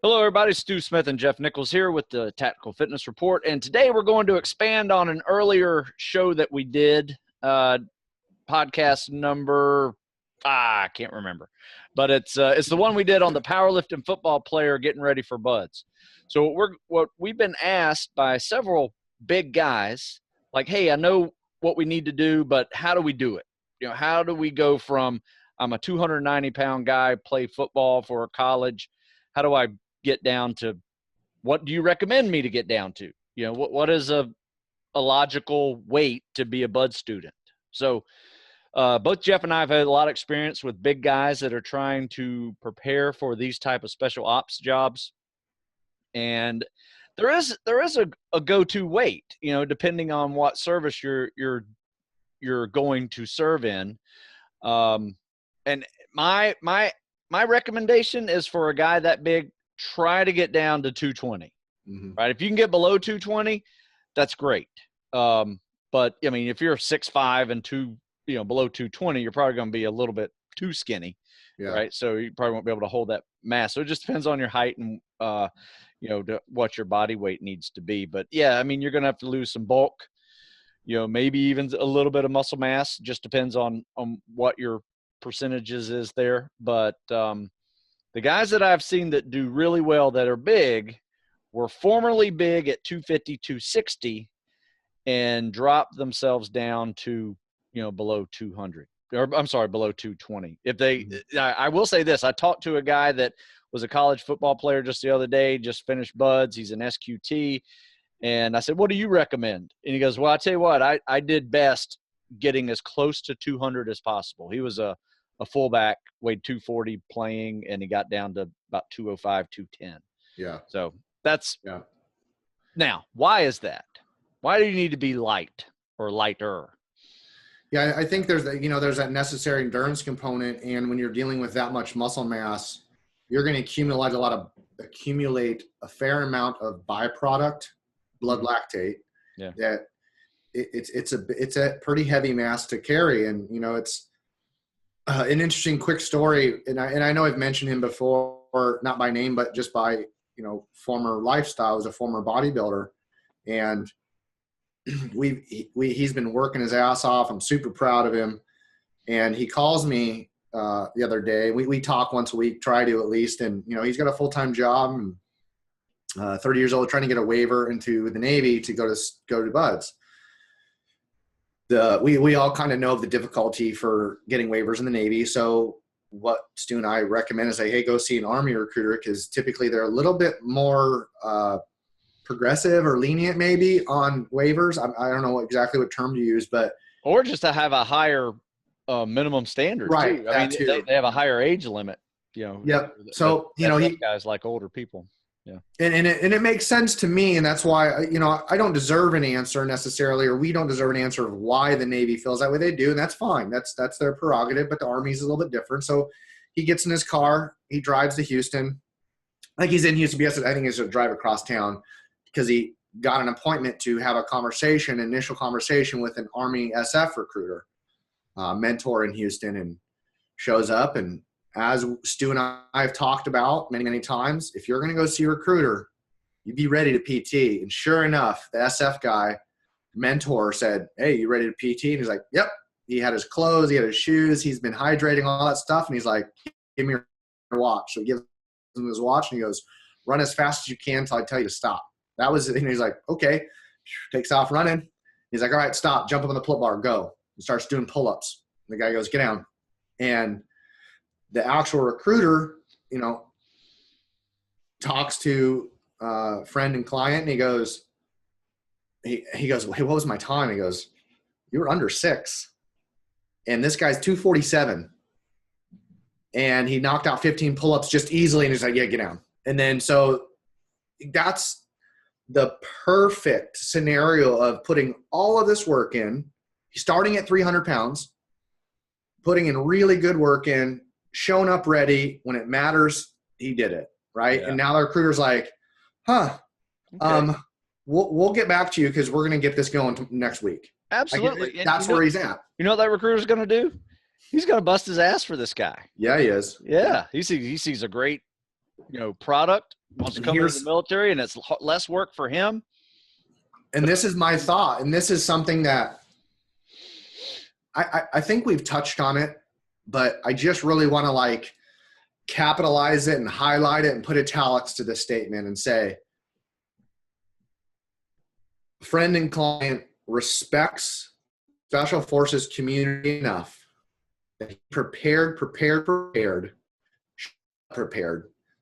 Hello, everybody. Stu Smith and Jeff Nichols here with the Tactical Fitness Report. And today we're going to expand on an earlier show that we did, podcast number, I can't remember. But it's the one we did on the powerlifting football player getting ready for buds. So what we've been asked by several big guys, like, hey, I know what we need to do, but how do we do it? You know, how do we go from I'm a 290-pound guy, play football for college. How do I get down to what do you recommend me to get down to? You know, what is a logical weight to be a bud student? So both Jeff and I have had a lot of experience with big guys that are trying to prepare for these type of special ops jobs. And there is a go-to weight, you know, depending on what service you're going to serve in. And my recommendation is for a guy that big, try to get down to 220, right? If you can get below 220, that's great. But I mean, if you're 6'5" and below 220, you're probably going to be a little bit too skinny, right? So you probably won't be able to hold that mass. So it just depends on your height and, what your body weight needs to be. But yeah, I mean, you're going to have to lose some bulk, maybe even a little bit of muscle mass. Just depends on what your percentages is there. But the guys that I've seen that do really well that are big were formerly big at 250, 260 and dropped themselves down to, below 200 or below 220. I will say this, I talked to a guy that was a college football player just the other day, just finished buds. He's an SQT. And I said, what do you recommend? And he goes, well, I tell you what, I did best getting as close to 200 as possible. He was a fullback, weighed 240 playing, and he got down to about 205, 210. Yeah. So that's – Now, why is that? Why do you need to be light or lighter? Yeah, I think there's that necessary endurance component, and when you're dealing with that much muscle mass, you're going to accumulate a fair amount of byproduct, blood lactate. Yeah. That it's a pretty heavy mass to carry, and it's an interesting quick story, and I know I've mentioned him before, not by name, but just by former lifestyle. As a former bodybuilder, and he's been working his ass off. I'm super proud of him, and he calls me the other day. We talk once a week, try to at least, and he's got a full-time job and 30 years old, trying to get a waiver into the Navy to go to buds. We all kind of know of the difficulty for getting waivers in the Navy. So what Stu and I recommend is hey, go see an Army recruiter, because typically they're a little bit more progressive or lenient maybe on waivers. I don't know exactly what term to use, or just to have a higher minimum standard, right? Too. I mean, they have a higher age limit. Yep. So guys like older people. Yeah. And it makes sense to me, and that's why I don't deserve an answer necessarily, or we don't deserve an answer of why the Navy feels that way. They do, and that's fine. That's their prerogative. But the Army's a little bit different. So he gets in his car, he drives to Houston. Like he's in Houston, I think he's going to drive across town because he got an appointment to have initial conversation with an Army SF recruiter, mentor in Houston, and shows up. And as Stu and I have talked about many, many times, if you're going to go see a recruiter, you be ready to PT. And sure enough, the SF guy, mentor, said, hey, you ready to PT? And he's like, yep. He had his clothes, he had his shoes, he's been hydrating, all that stuff. And he's like, give me your watch. So he gives him his watch, and he goes, run as fast as you can until I tell you to stop. That was it. And he's like, okay. Takes off running. He's like, all right, stop. Jump up on the pull-up bar. Go. And starts doing pull-ups. And the guy goes, get down. And the actual recruiter, talks to friend and client, and he goes, hey, what was my time? He goes, you were under 6. And this guy's 247. And he knocked out 15 pull-ups just easily, and he's like, yeah, get down. And then so that's the perfect scenario of putting all of this work in, starting at 300 pounds, putting in really good work in, showing up ready when it matters. He did it, right? Yeah. And now the recruiter's like, okay. We'll get back to you because we're going to get this going next week. Absolutely. Like, that's where he's at. You know what that recruiter's going to do? He's going to bust his ass for this guy. Yeah, he is. Yeah. He sees a great product, wants to And come into the military, and it's less work for him. And this is my thought, and this is something that I think we've touched on it, but I just really want to like capitalize it and highlight it and put italics to this statement and say, friend and client respects Special Forces community enough that he prepared.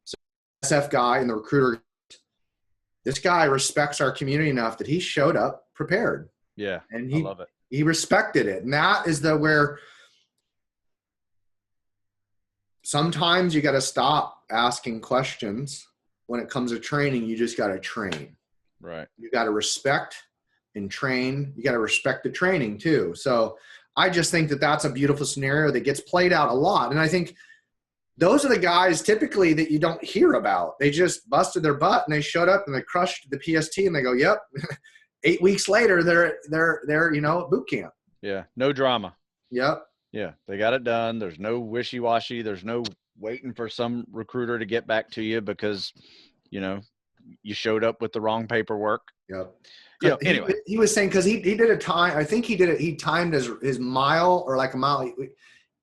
So SF guy and the recruiter, this guy respects our community enough that he showed up prepared. Yeah, and I love it. He respected it. And that is where sometimes you got to stop asking questions. When it comes to training, you just got to train. Right. You got to respect and train. You got to respect the training too. So I just think that that's a beautiful scenario that gets played out a lot. And I think those are the guys typically that you don't hear about. They just busted their butt and they showed up and they crushed the PST and they go, yep. 8 weeks later, they're at boot camp. Yeah. No drama. Yep. Yeah. They got it done. There's no wishy-washy. There's no waiting for some recruiter to get back to you because, you showed up with the wrong paperwork. Yep. Anyway. He was saying, because he did a time, I think he timed his mile or like a mile.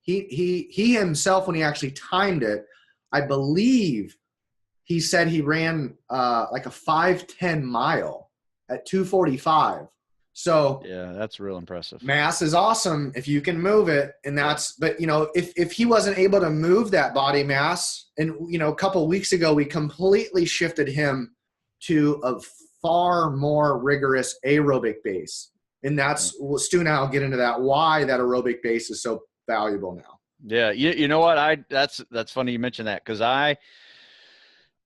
He himself, when he actually timed it, I believe he said he ran like a 5:10 mile at 2:45. So yeah, that's real impressive. Mass is awesome if you can move it, and but if he wasn't able to move that body mass, and a couple of weeks ago we completely shifted him to a far more rigorous aerobic base, and that's Stu and I'll get into that, why that aerobic base is so valuable now. Yeah, you know what? That's funny you mentioned that, because I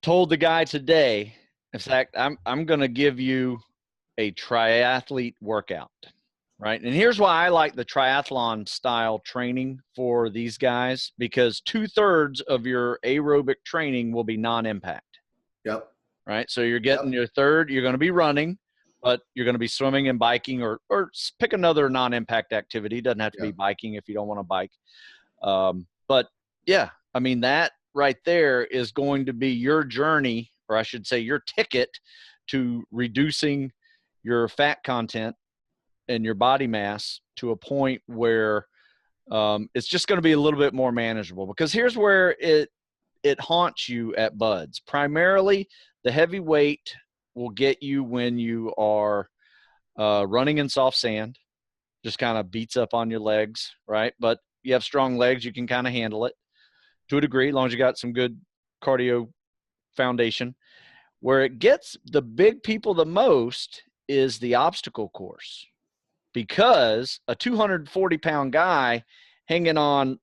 told the guy today, in fact, I'm going to give you a triathlete workout, right? And here's why I like the triathlon style training for these guys, because 2/3 of your aerobic training will be non-impact. Yep. Right. So you're getting your third, you're going to be running, but you're going to be swimming and biking, or pick another non-impact activity. It doesn't have to be biking if you don't want to bike. But yeah, I mean, that right there is going to be your journey, or I should say your ticket to reducing your fat content and your body mass to a point where it's just going to be a little bit more manageable. Because here's where it haunts you at Buds. Primarily, the heavy weight will get you when you are running in soft sand, just kind of beats up on your legs, right? But you have strong legs, you can kind of handle it to a degree, as long as you got some good cardio foundation. Where it gets the big people the most is the obstacle course, because a 240-pound guy hanging on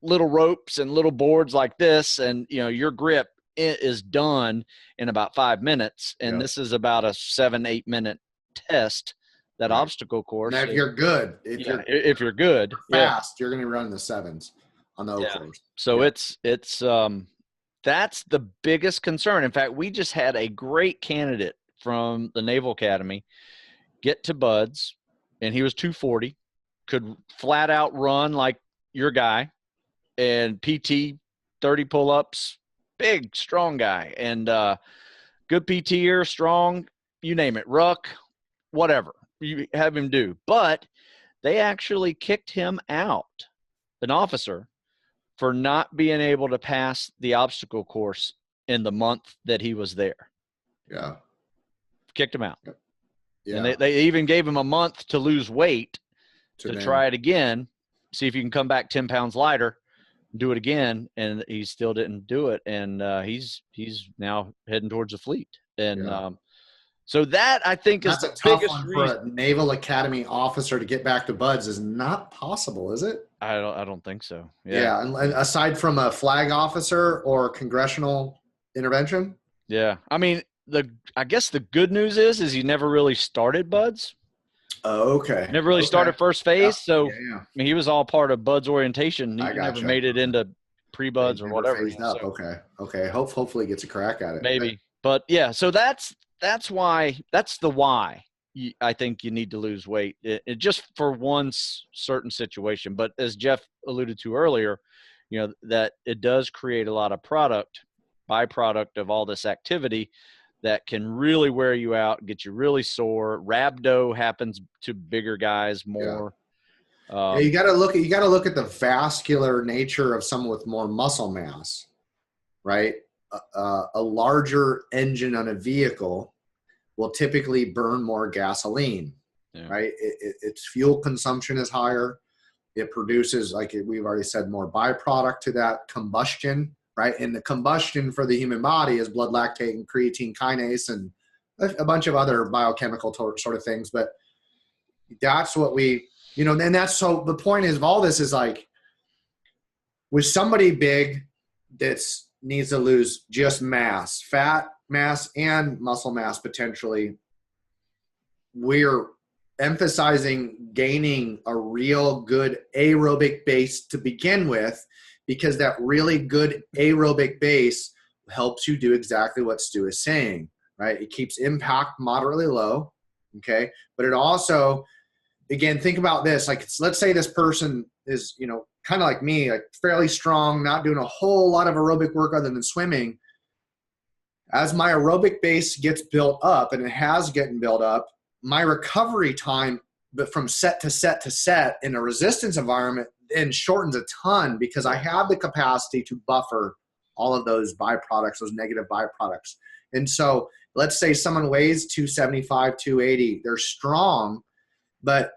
little ropes and little boards like this, and your grip is done in about 5 minutes, and this is about a 7-8 minute test. That obstacle course. And if you're good, if you're good, fast, you're going to run in the 7s on the O course. So it's that's the biggest concern. In fact, we just had a great candidate from the Naval Academy get to Buds, and he was 240, could flat out run like your guy, and PT 30 pull-ups, big, strong guy, and good PTer, strong, you name it, ruck, whatever you have him do. But they actually kicked him out, an officer, for not being able to pass the obstacle course in the month that he was there. Yeah. Kicked him out. Yeah. And they even gave him a month to lose weight to try it again, see if you can come back 10 pounds lighter, do it again, and he still didn't do it. And he's now heading towards the fleet. And so that, I think, is the biggest reason. For a Naval Academy officer to get back to Buds is not possible, is it? I don't think so. Yeah. And aside from a flag officer or congressional intervention. Yeah. I mean, I guess the good news is he never really started Buds. Oh, okay. Never really started first phase. So I mean, he was all part of Buds orientation. He never made it into pre-Buds or whatever. Okay. Hopefully he gets a crack at it. Maybe. But yeah, so that's the why I think you need to lose weight. It just for one certain situation. But as Jeff alluded to earlier, that it does create a lot of product byproduct of all this activity that can really wear you out, get you really sore. Rhabdo happens to bigger guys more. Yeah, you got to look at the vascular nature of someone with more muscle mass, right? A larger engine on a vehicle will typically burn more gasoline, right? Its fuel consumption is higher. It produces, like we've already said, more byproduct to that combustion, right? And the combustion for the human body is blood lactate and creatine kinase and a bunch of other biochemical sort of things. But that's what we, and that's, so the point is of all this is like, with somebody big that's needs to lose just mass, fat mass and muscle mass potentially, we're emphasizing gaining a real good aerobic base to begin with, because that really good aerobic base helps you do exactly what Stu is saying, right? It keeps impact moderately low, okay? But it also, again, think about this. Like, let's say this person is, kind of like me, like fairly strong, not doing a whole lot of aerobic work other than swimming. As my aerobic base gets built up, and it has gotten built up, my recovery time, but from set to set to set in a resistance environment, then shortens a ton, because I have the capacity to buffer all of those byproducts, those negative byproducts. And so let's say someone weighs 275, 280, they're strong, but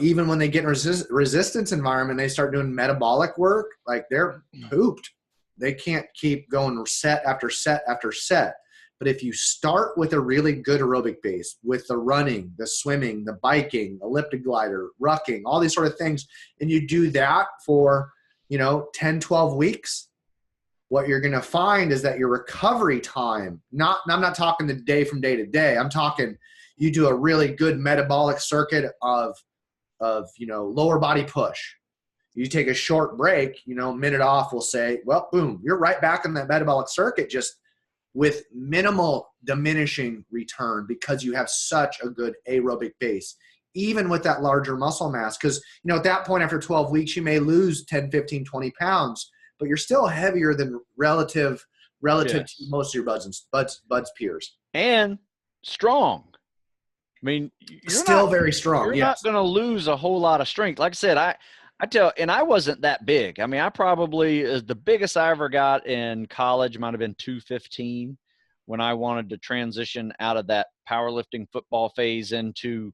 even when they get in resistance environment, they start doing metabolic work, like they're pooped. They can't keep going set after set after set. But if you start with a really good aerobic base, with the running, the swimming, the biking, elliptic glider, rucking, all these sort of things, and you do that for, 10, 12 weeks, what you're going to find is that your recovery time, I'm not talking the day from day to day. I'm talking you do a really good metabolic circuit of lower body push. You take a short break, minute off, we'll say, well, boom, you're right back in that metabolic circuit, just with minimal diminishing return, because you have such a good aerobic base, even with that larger muscle mass. Because, at that point, after 12 weeks, you may lose 10, 15, 20 pounds, but you're still heavier than relative to most of your buds peers. And strong. I mean, you're still very strong. You're not going to lose a whole lot of strength. Like I said, and I wasn't that big. I mean, I probably, the biggest I ever got in college might have been 215 when I wanted to transition out of that powerlifting football phase into,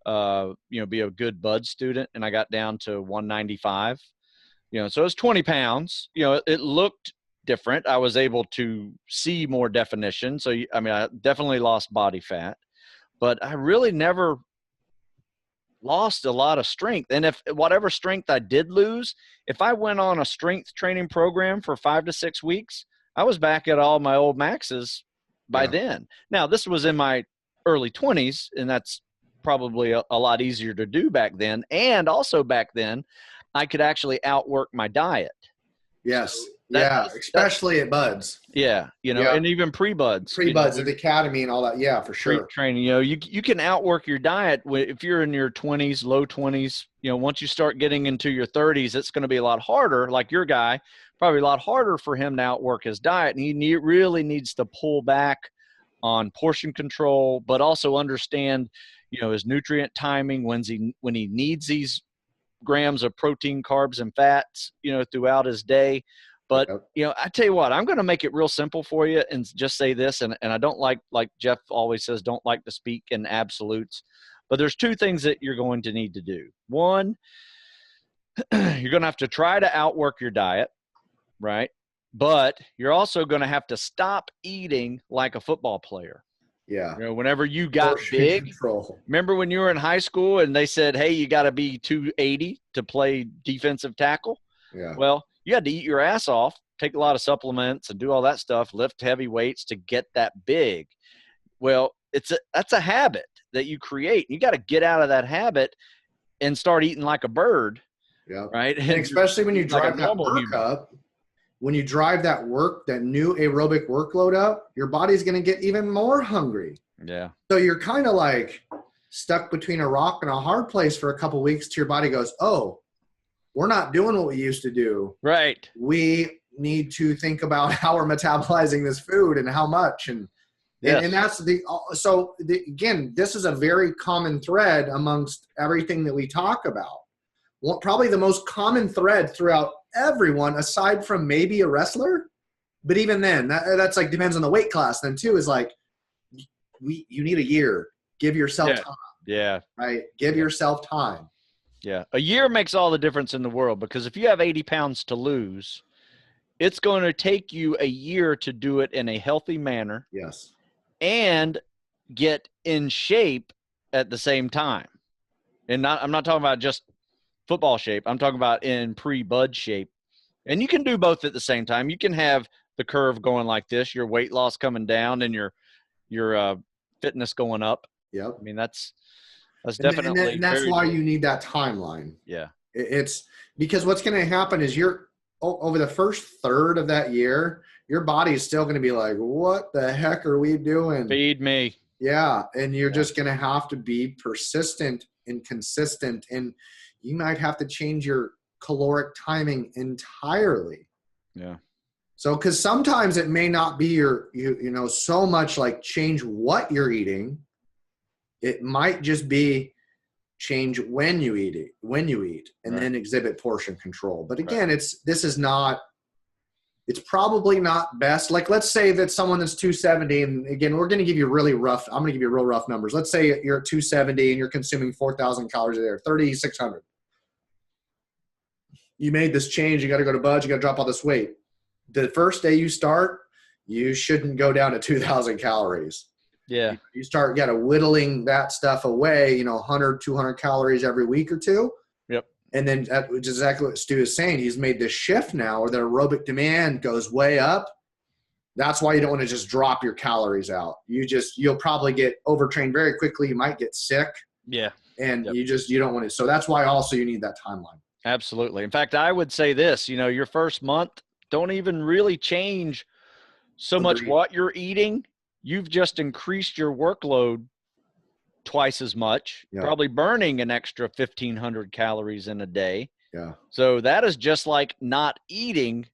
be a good bud student. And I got down to 195, so it was 20 pounds, it looked different. I was able to see more definition. So, I definitely lost body fat. But I really never lost a lot of strength. And if whatever strength I did lose, if I went on a strength training program for 5 to 6 weeks, I was back at all my old maxes by then. Now, this was in my early 20s, and that's probably a lot easier to do back then. And also back then, I could actually outwork my diet. Yes. So especially at buds. Yeah. And even pre-buds. Pre-buds at the academy and all that. Yeah, for sure. Training, you can outwork your diet if you're in your 20s, low 20s. Once you start getting into your 30s, it's going to be a lot harder. Like your guy, probably a lot harder for him to outwork his diet. And he really needs to pull back on portion control, but also understand, his nutrient timing, when he needs these grams of protein, carbs, and fats, throughout his day. But, I tell you what, I'm going to make it real simple for you and just say this. And I don't like Jeff always says, don't like to speak in absolutes. But there's two things that you're going to need to do. One, you're going to have to try to outwork your diet, right? But you're also going to have to stop eating like a football player. Yeah. Whenever you got big, remember when you were in high school and they said, hey, you got to be 280 to play defensive tackle? Yeah. Well, you had to eat your ass off, take a lot of supplements and do all that stuff, lift heavy weights to get that big. Well, that's a habit that you create. You got to get out of that habit and start eating like a bird. Yeah. Right. And especially when you drive that work up, when you drive that new aerobic workload up, your body's going to get even more hungry. Yeah. So you're kind of like stuck between a rock and a hard place for a couple of weeks till your body goes, oh, we're not doing what we used to do. Right. We need to think about how we're metabolizing this food and how much. And that's again, this is a very common thread amongst everything that we talk about. Well, probably the most common thread throughout everyone, aside from maybe a wrestler, but even then, that's like depends on the weight class. Then too is like you need a year. Give yourself time. Yeah. Right. Give yourself time. Yeah. A year makes all the difference in the world, because if you have 80 pounds to lose, it's going to take you a year to do it in a healthy manner. Yes. And get in shape at the same time. And I'm not talking about just football shape. I'm talking about in pre-bud shape. And you can do both at the same time. You can have the curve going like this, your weight loss coming down and your fitness going up. Yep. I mean, that's definitely. And that's why you need that timeline. Yeah. It's because what's going to happen is over the first third of that year, your body is still going to be like, what the heck are we doing? Feed me. Yeah. And you're just going to have to be persistent and consistent. And you might have to change your caloric timing entirely. Yeah. So, because sometimes it may not be so much like change what you're eating. It might just be change when you eat, and then exhibit portion control. But again, it's probably not best. Like, let's say that someone that's 270, and again, we're going to give you I'm going to give you real rough numbers. Let's say you're at 270 and you're consuming 4,000 calories a day, 3,600. You made this change. You got to go to Budge. You got to drop all this weight. The first day you start, you shouldn't go down to 2,000 calories. Yeah. You start whittling that stuff away, 100, 200 calories every week or two. Yep. And then which is exactly what Stu is saying. He's made this shift now where the aerobic demand goes way up. That's why you don't want to just drop your calories out. You'll probably get overtrained very quickly. You might get sick. Yeah. And you don't want to. So that's why also you need that timeline. Absolutely. In fact, I would say this, your first month, don't even really change so much what you're eating. You've just increased your workload twice as much, probably burning an extra 1,500 calories in a day. Yeah. So that is just like not eating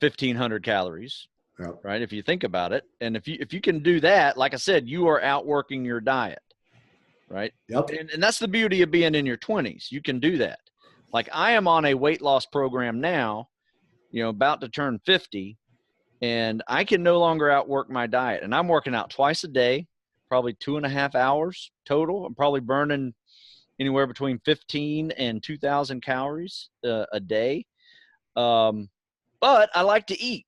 1,500 calories, right? If you think about it. And if you can do that, like I said, you are outworking your diet, right? Yep. And that's the beauty of being in your 20s. You can do that. Like, I am on a weight loss program now, about to turn 50. And I can no longer outwork my diet. And I'm working out twice a day, probably 2.5 hours total. I'm probably burning anywhere between 15 and 2,000 calories a day. But I like to eat,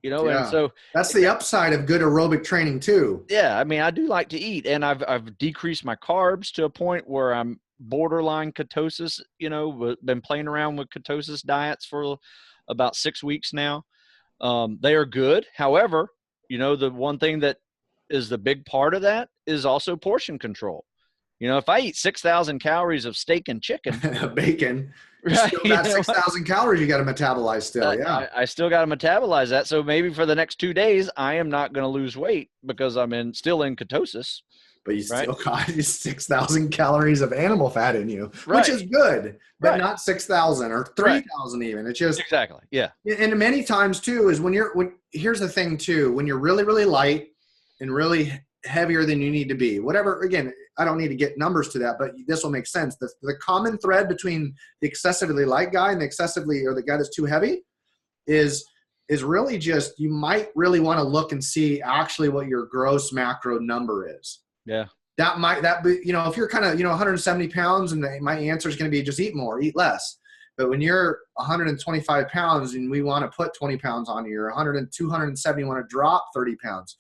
and so that's the upside of good aerobic training too. Yeah. I mean, I do like to eat, and I've decreased my carbs to a point where I'm borderline ketosis, been playing around with ketosis diets for about 6 weeks now. They are good. However, the one thing that is the big part of that is also portion control. If I eat 6,000 calories of steak and chicken, bacon, right, still got 6,000 calories you got to metabolize still. I still got to metabolize that. So maybe for the next 2 days, I am not going to lose weight because I'm still in ketosis. But you still got 6,000 calories of animal fat in you, which is good, but not 6,000 or 3,000 even. It's just exactly. Yeah. And many times too is here's the thing too, when you're really, really light and really heavier than you need to be, whatever, again, I don't need to get numbers to that, but this will make sense. The common thread between the excessively light guy and the guy that's too heavy is really just, you might really want to look and see actually what your gross macro number is. Yeah. That be, if you're kind of, 170 pounds and my answer is going to be just eat more, eat less. But when you're 125 pounds and we want to put 20 pounds on you, or 270 want to drop 30 pounds,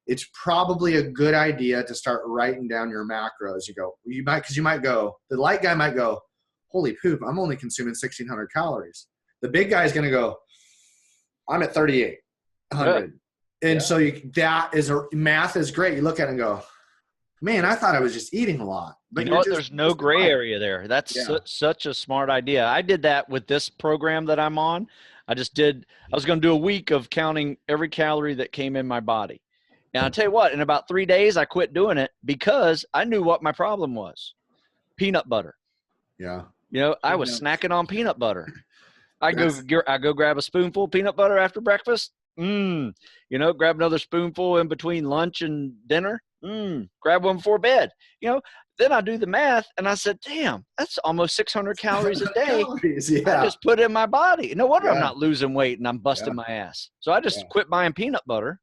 it's probably a good idea to start writing down your macros. You might go, the light guy might go, holy poop, I'm only consuming 1,600 calories. The big guy is going to go, I'm at 3,800. And so math is great. You look at it and go, man, I thought I was just eting a lot. But there's no gray area there. That's such a smart idea. I did that with this program that I'm on. I was going to do a week of counting every calorie that came in my body. And I'll tell you what, in about 3 days, I quit doing it because I knew what my problem was. Peanut butter. Yeah. I was snacking on peanut butter. I go grab a spoonful of peanut butter after breakfast. You know, grab another spoonful in between lunch and dinner. Grab one before bed. You know, then I do the math and I said, damn, that's almost 600 calories a day. Calories, yeah. I just put in my body. No wonder I'm Yeah. not losing weight and I'm busting my ass. So I just quit buying peanut butter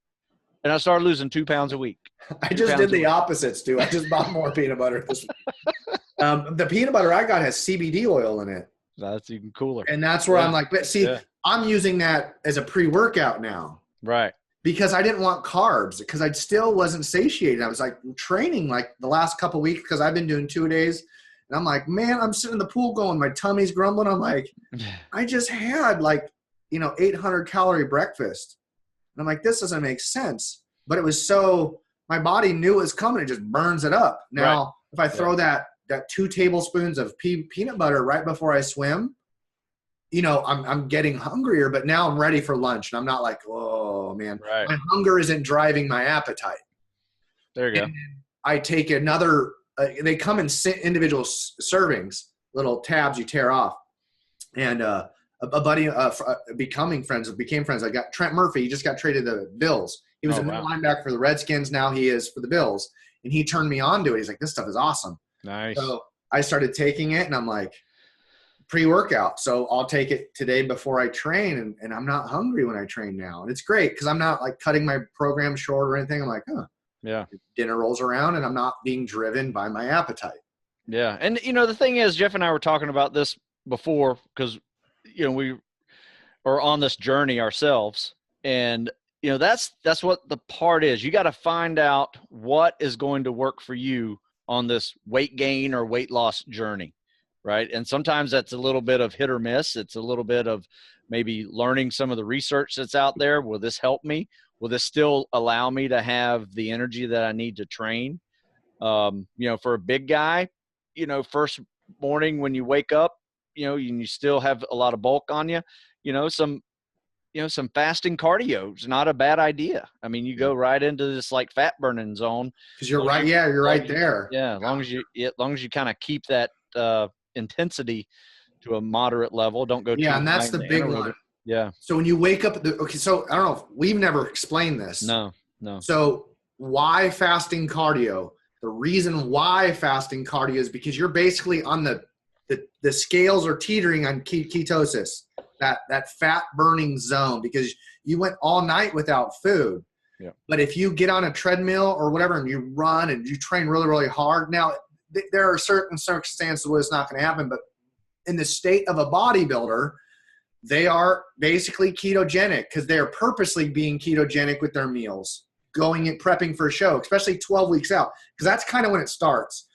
and I started losing 2 pounds a week. I just did the opposite, Stu. I just bought more peanut butter this week. The peanut butter I got has CBD oil in it. That's even cooler. And that's where I'm like, but see, I'm using that as a pre-workout now. Right. Because I didn't want carbs, because I still wasn't satiated. I was like training like the last couple of weeks because I've been doing 2 days. And I'm like, man, I'm sitting in the pool going, my tummy's grumbling. I'm like, I just had like, 800 calorie breakfast. And I'm like, this doesn't make sense. But it was my body knew it was coming. It just burns it up. Now, if I throw that 2 tablespoons of peanut butter right before I swim, I'm getting hungrier, but now I'm ready for lunch. And I'm not like, oh, man. Right. My hunger isn't driving my appetite. There you go. I take another they come in individual servings, little tabs you tear off. And a buddy became friends. I got Trent Murphy. He just got traded to the Bills. He was a middle linebacker for the Redskins. Now he is for the Bills. And he turned me on to it. He's like, this stuff is awesome. Nice. So I started taking it, and I'm like, pre-workout. So I'll take it today before I train, and I'm not hungry when I train now. And it's great because I'm not like cutting my program short or anything. I'm like, dinner rolls around, and I'm not being driven by my appetite. Yeah. And, the thing is, Jeff and I were talking about this before because, we are on this journey ourselves. And, that's what the part is. You got to find out what is going to work for you on this weight gain or weight loss journey. Right. And sometimes that's a little bit of hit or miss. It's a little bit of maybe learning some of the research that's out there. Will this help me? Will this still allow me to have the energy that I need to train? For a big guy, first morning when you wake up, you still have a lot of bulk on you, some fasting cardio is not a bad idea. I mean, you go right into this like fat burning zone. Because you're right. Yeah, you're right there. Yeah. As long as you kind of keep that intensity to a moderate level, don't go too high. And that's the big one. Yeah. So when you wake up, so I don't know, we've never explained this. No. So why fasting cardio? The reason why fasting cardio is because you're basically on the scales are teetering on ketosis, that fat burning zone, because you went all night without food. Yeah. But if you get on a treadmill or whatever and you run and you train really, really hard, now there are certain circumstances where it's not going to happen, but in the state of a bodybuilder, they are basically ketogenic because they are purposely being ketogenic with their meals, going and prepping for a show, especially 12 weeks out, because that's kind of when it starts.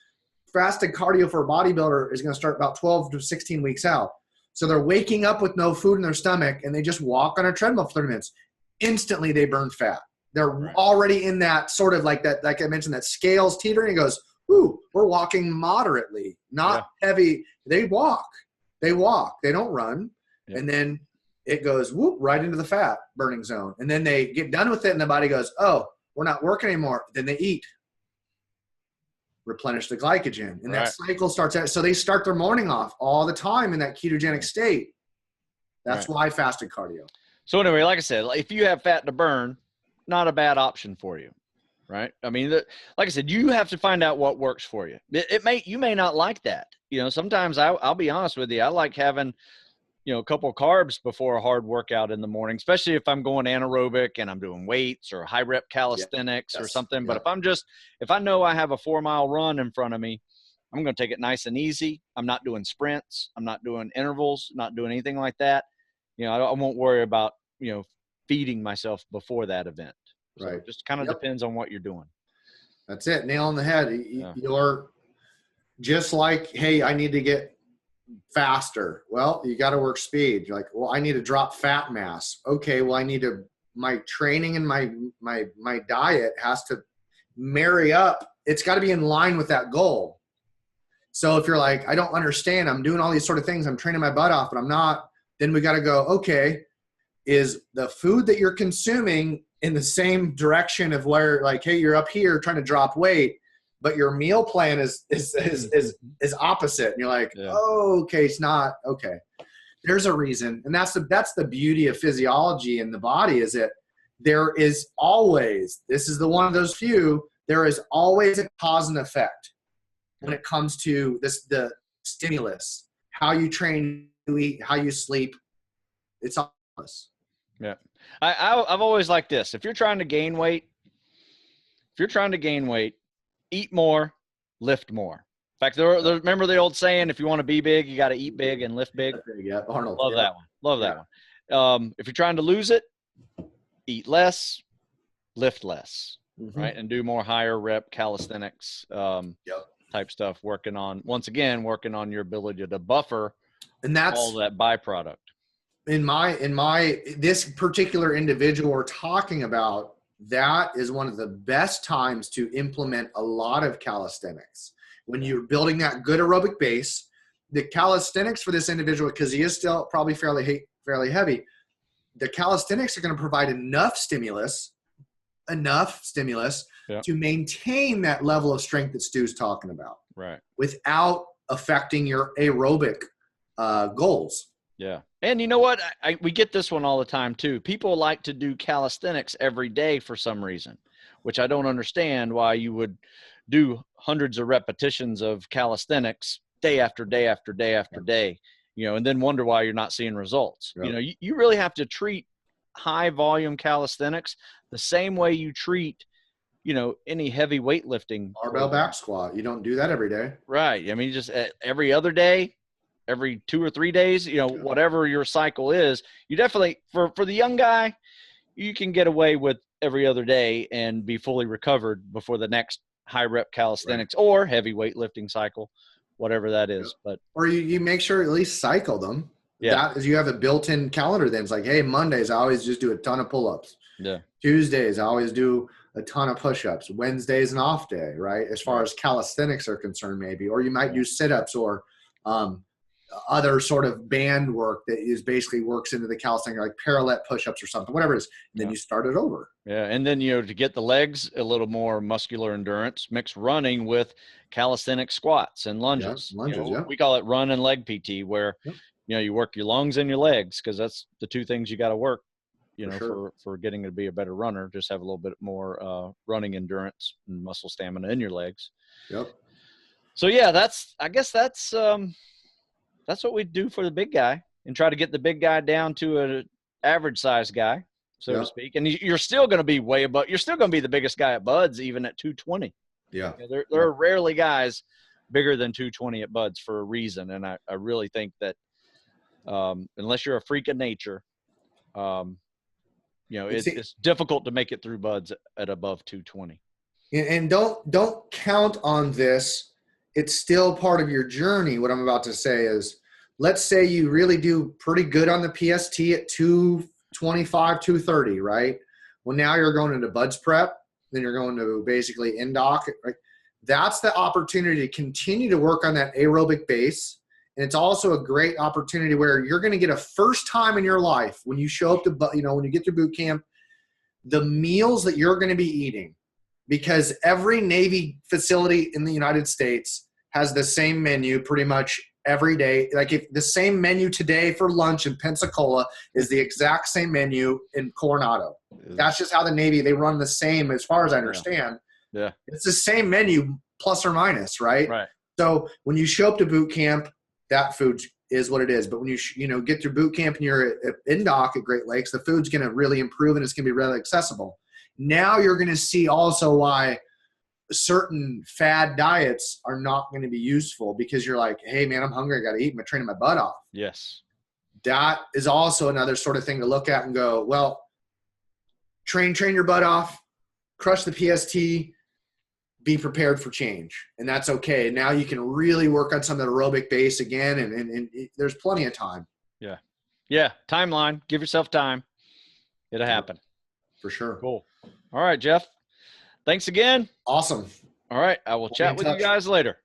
Fasted cardio for a bodybuilder is going to start about 12 to 16 weeks out. So they're waking up with no food in their stomach and they just walk on a treadmill for 30 minutes. Instantly they burn fat. They're already in that sort of like that, like I mentioned, that scales teetering. It goes, ooh, we're walking moderately, not heavy. They walk. They don't run. Yeah. And then it goes whoop right into the fat burning zone. And then they get done with it and the body goes, oh, we're not working anymore. Then they eat, replenish the glycogen. And that cycle starts out. So they start their morning off all the time in that ketogenic state. That's why fasted cardio. So anyway, like I said, if you have fat to burn, not a bad option for you. Right. I mean, like I said, you have to find out what works for you. You may not like that. Sometimes I'll be honest with you. I like having, a couple of carbs before a hard workout in the morning, especially if I'm going anaerobic and I'm doing weights or high rep calisthenics or something. But if I know I have a 4-mile run in front of me, I'm going to take it nice and easy. I'm not doing sprints. I'm not doing intervals, not doing anything like that. I won't worry about, feeding myself before that event. So it just kind of depends on what you're doing. That's it. Nail on the head. You're just like, hey, I need to get faster. Well, you got to work speed. You're like, well, I need to drop fat mass. Okay, well, my training and my diet has to marry up. It's got to be in line with that goal. So if you're like, I don't understand, I'm doing all these sort of things, I'm training my butt off, but I'm not, then we got to go, okay, is the food that you're consuming in the same direction of where, like, hey, you're up here trying to drop weight, but your meal plan is opposite. And you're like, oh, okay, it's not okay. There's a reason. And that's the beauty of physiology in the body, is that there is always, this is the one of those few, there is always a cause and effect when it comes to the stimulus, how you train, you eat, how you sleep. It's all us. Yeah. I've always liked this. If you're trying to gain weight, eat more, lift more. In fact, remember the old saying, if you want to be big, you got to eat big and lift big. Yeah, Arnold. Love that one. Love that one. If you're trying to lose it, eat less, lift less, right? And do more higher rep calisthenics type stuff, working on your ability to buffer and that's all that byproduct. In this particular individual we're talking about, that is one of the best times to implement a lot of calisthenics. When you're building that good aerobic base, the calisthenics for this individual, because he is still probably fairly heavy, the calisthenics are going to provide enough stimulus to maintain that level of strength that Stu's talking about, right? Without affecting your aerobic goals. Yeah. And you know what? We get this one all the time too. People like to do calisthenics every day for some reason, which I don't understand why you would do hundreds of repetitions of calisthenics day after day after day after day, and then wonder why you're not seeing results. Yep. You really have to treat high volume calisthenics the same way you treat, any heavy weightlifting. Barbell back squat. You don't do that every day. Right. I mean, just every other day, every 2 or 3 days, whatever your cycle is, you definitely, for the young guy, you can get away with every other day and be fully recovered before the next high rep calisthenics or heavy weightlifting cycle, whatever that is. But or you make sure at least cycle them. Yeah. That is, you have a built-in calendar. Then it's like, hey, Mondays I always just do a ton of pull-ups. Yeah. Tuesdays I always do a ton of push-ups. Wednesday's an off day, right? As far as calisthenics are concerned, maybe, or you might do sit-ups or other sort of band work that is basically works into the calisthenics, like parallel push-ups or something, whatever it is. And then you start it over. Yeah. And then, to get the legs a little more muscular endurance, mix running with calisthenic squats and lunges. We call it run and leg PT, where, you work your lungs and your legs, because that's the two things you got to work, for getting to be a better runner. Just have a little bit more running endurance and muscle stamina in your legs. Yep. So yeah, I guess that's what we do for the big guy, and try to get the big guy down to an average size guy, so to speak. And you're still going to be way above. You're still going to be the biggest guy at Buds, even at 220. Yeah. There are rarely guys bigger than 220 at Buds for a reason. And I really think that unless you're a freak of nature, it's difficult to make it through Buds at above 220. And don't count on this. It's still part of your journey. What I'm about to say is, let's say you really do pretty good on the PST at 225, 230, right? Well, now you're going into Buds prep, then you're going to basically indoc, right? That's the opportunity to continue to work on that aerobic base. And it's also a great opportunity where you're going to get a first time in your life when you show up to, when you get to boot camp, the meals that you're going to be eating, because every Navy facility in the United States has the same menu pretty much every day. Like, if the same menu today for lunch in Pensacola is the exact same menu in Coronado. That's just how the Navy, they run the same, as far as I understand. Yeah. It's the same menu plus or minus, right? Right. So when you show up to boot camp, that food is what it is. But when you get through boot camp and you're at indoc at Great Lakes, the food's going to really improve and it's going to be really accessible. Now you're going to see also why certain fad diets are not going to be useful, because you're like, hey man, I'm hungry, I got to eat, I'm training my butt off. Yes. That is also another sort of thing to look at and go, well, train your butt off, crush the PST, be prepared for change. And that's okay. Now you can really work on some of the aerobic base again. And there's plenty of time. Yeah. Yeah. Timeline. Give yourself time. It'll happen. For sure. Cool. All right, Jeff. Thanks again. Awesome. All right. I will chat with you guys later.